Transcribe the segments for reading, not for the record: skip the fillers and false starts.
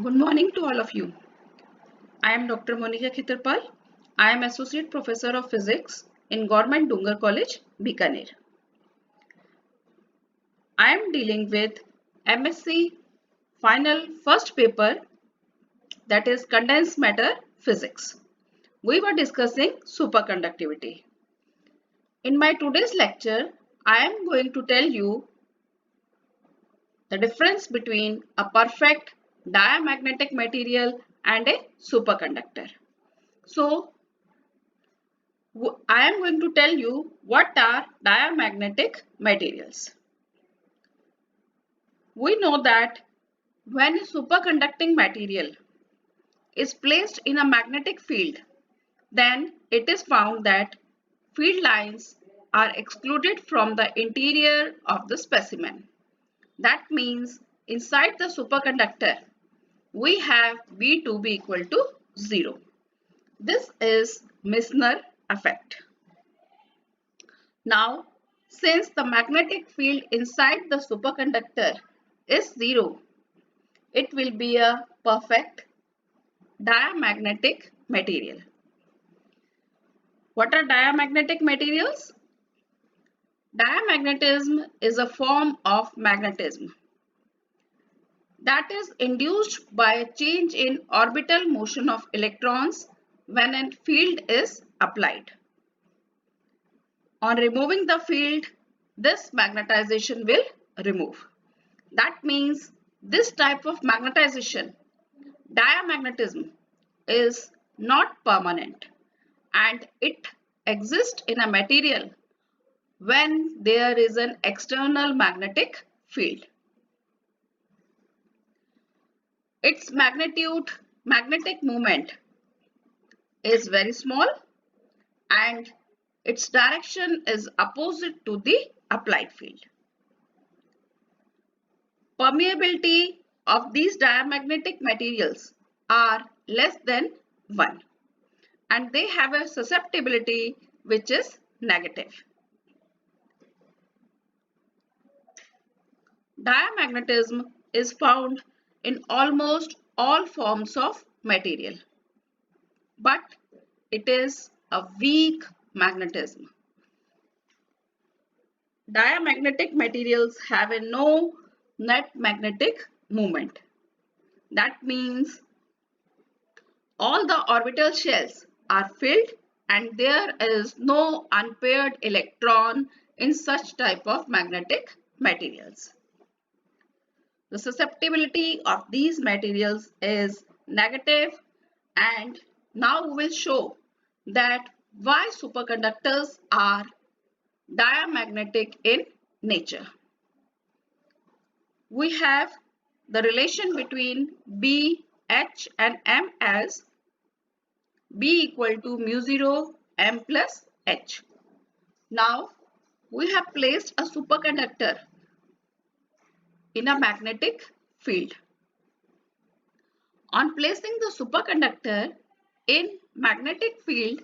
Good morning to all of you. I am Dr. Monica Khitarpal. I am Associate Professor of Physics in Government Dungar College, Bikaner. I am dealing with MSc final first paper, that is condensed matter physics. We were discussing superconductivity. In my today's lecture, I am going to tell you the difference between a perfect diamagnetic material and a superconductor. So, I am going to tell you what are diamagnetic materials. We know that when a superconducting material is placed in a magnetic field, then it is found that field lines are excluded from the interior of the specimen. That means inside the superconductor, we have V2 be equal to 0. This is Meissner effect. Now, since the magnetic field inside the superconductor is 0, it will be a perfect diamagnetic material. What are diamagnetic materials? Diamagnetism is a form of magnetism that is induced by a change in orbital motion of electrons when a field is applied. On removing the field, this magnetization will remove. That means this type of magnetization, diamagnetism, is not permanent and it exists in a material when there is an external magnetic field. Its magnetic moment is very small and its direction is opposite to the applied field. Permeability of these diamagnetic materials are less than 1 and they have a susceptibility which is negative. Diamagnetism is found in almost all forms of material, but it is a weak magnetism. Diamagnetic materials have a no net magnetic moment. That means all the orbital shells are filled and there is no unpaired electron in such type of magnetic materials. The susceptibility of these materials is negative, and now we will show that why superconductors are diamagnetic in nature. We have the relation between B, H and M as B equal to mu 0 M plus H. Now we have placed a superconductor in a magnetic field. On placing the superconductor in magnetic field,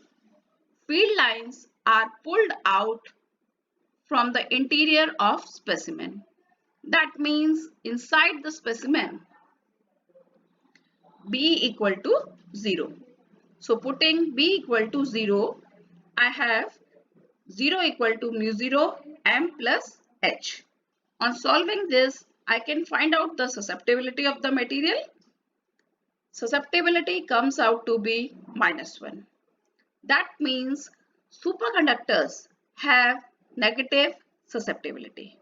field lines are pulled out from the interior of specimen. That means inside the specimen, B equal to 0. So putting B equal to 0, I have 0 equal to mu 0 M plus H. On solving this, I can find out the susceptibility of the material. Susceptibility comes out to be -1. That means superconductors have negative susceptibility.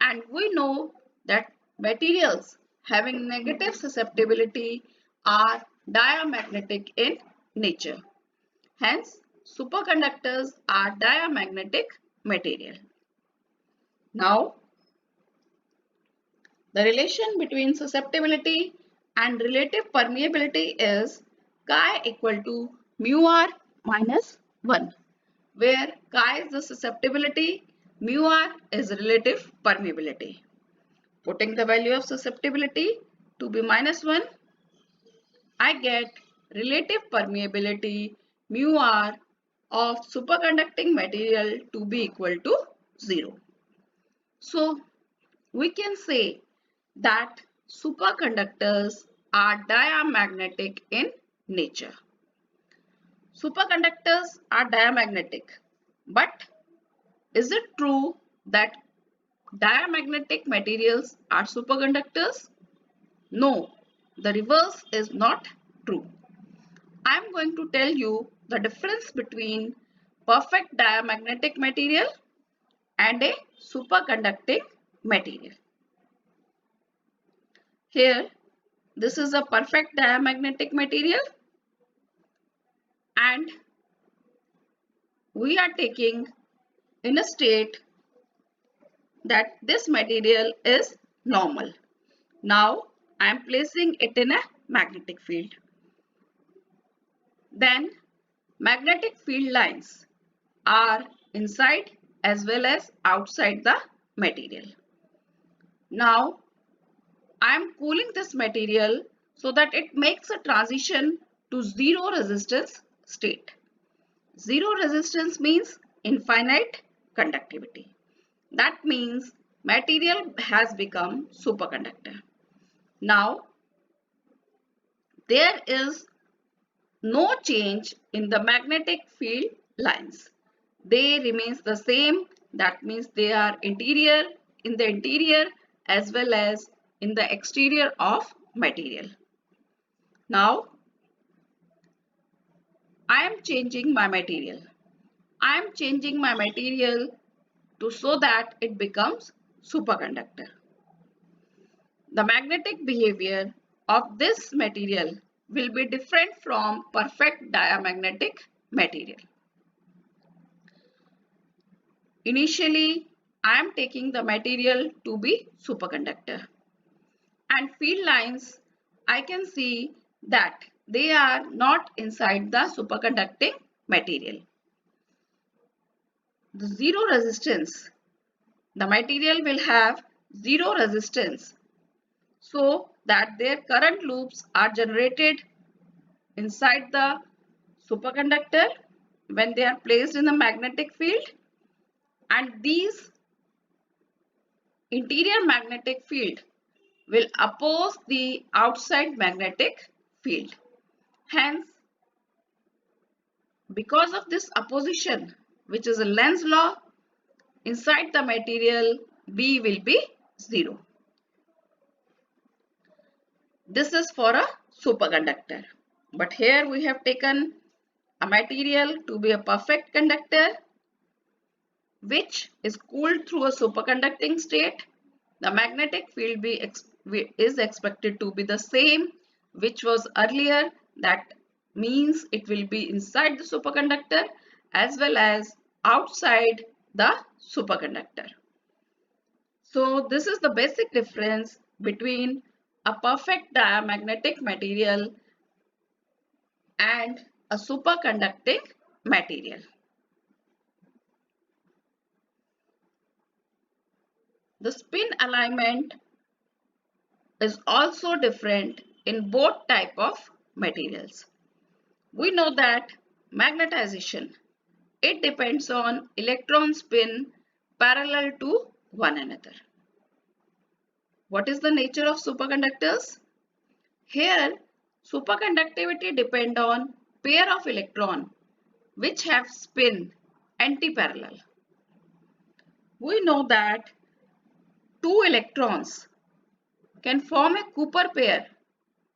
And we know that materials having negative susceptibility are diamagnetic in nature. Hence, superconductors are diamagnetic material. Now, the relation between susceptibility and relative permeability is chi equal to mu r minus 1, where chi is the susceptibility, mu r is relative permeability. Putting the value of susceptibility to be -1, I get relative permeability mu r of superconducting material to be equal to 0. So we can say that superconductors are diamagnetic in nature. Superconductors are diamagnetic, but is it true that diamagnetic materials are superconductors? No, the reverse is not true. I am going to tell you the difference between perfect diamagnetic material and a superconducting material. Here, this is a perfect diamagnetic material and we are taking in a state that this material is normal. Now, I am placing it in a magnetic field. Then, magnetic field lines are inside as well as outside the material. Now, I am cooling this material so that it makes a transition to zero resistance state. Zero resistance means infinite conductivity. That means material has become superconductor. Now, there is no change in the magnetic field lines. They remains the same. That means they are in the interior as well as in the exterior of material. Now, I am changing my material. I am changing my material to so that it becomes superconductor. The magnetic behavior of this material will be different from perfect diamagnetic material. Initially, I am taking the material to be superconductor. And field lines, I can see that they are not inside the superconducting material. The zero resistance, the material will have zero resistance so that their current loops are generated inside the superconductor when they are placed in the magnetic field, and these interior magnetic field will oppose the outside magnetic field. Hence, because of this opposition, which is a Lenz's law, inside the material B will be 0. This is for a superconductor. But here we have taken a material to be a perfect conductor which is cooled through a superconducting state. The magnetic field is expected to be the same which was earlier. That means it will be inside the superconductor as well as outside the superconductor. So this is the basic difference between a perfect diamagnetic material and a superconducting material. The spin alignment is also different in both type of materials. We know that magnetization, it depends on electron spin parallel to one another. What is the nature of superconductors? Here, superconductivity depend on pair of electron which have spin antiparallel. We know that two electrons can form a Cooper pair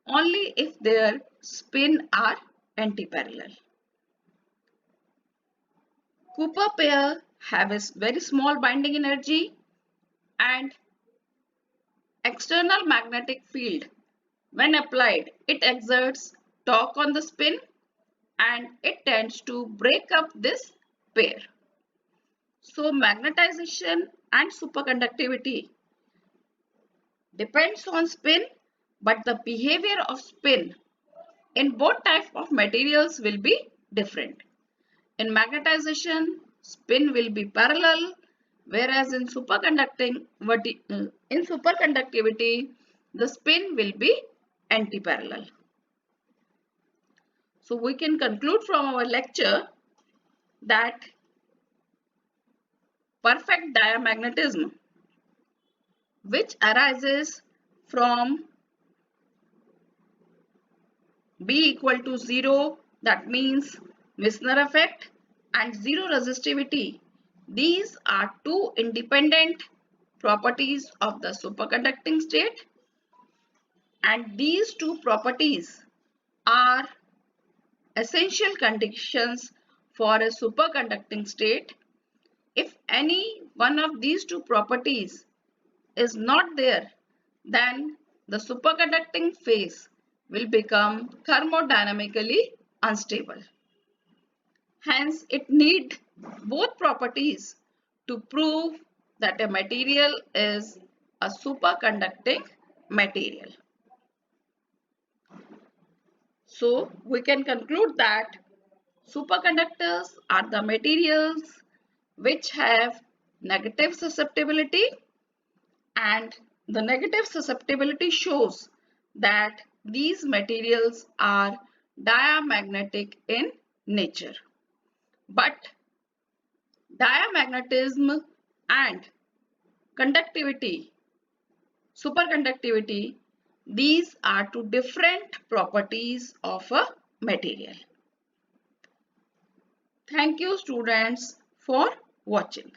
only if their spin are antiparallel. Cooper pair have a very small binding energy and external magnetic field. When applied, it exerts torque on the spin and it tends to break up this pair. So magnetization and superconductivity depends on spin, but the behavior of spin in both types of materials will be different. In magnetization, spin will be parallel, whereas in superconductivity, the spin will be antiparallel. So we can conclude from our lecture that perfect diamagnetism, which arises from B equal to 0, that means Misner effect, and zero resistivity. These are two independent properties of the superconducting state, and these two properties are essential conditions for a superconducting state. If any one of these two properties is not there, then the superconducting phase will become thermodynamically unstable. Hence, it needs both properties to prove that a material is a superconducting material. So, we can conclude that superconductors are the materials which have negative susceptibility, and the negative susceptibility shows that these materials are diamagnetic in nature. But diamagnetism and conductivity, superconductivity, these are two different properties of a material. Thank you students for watching.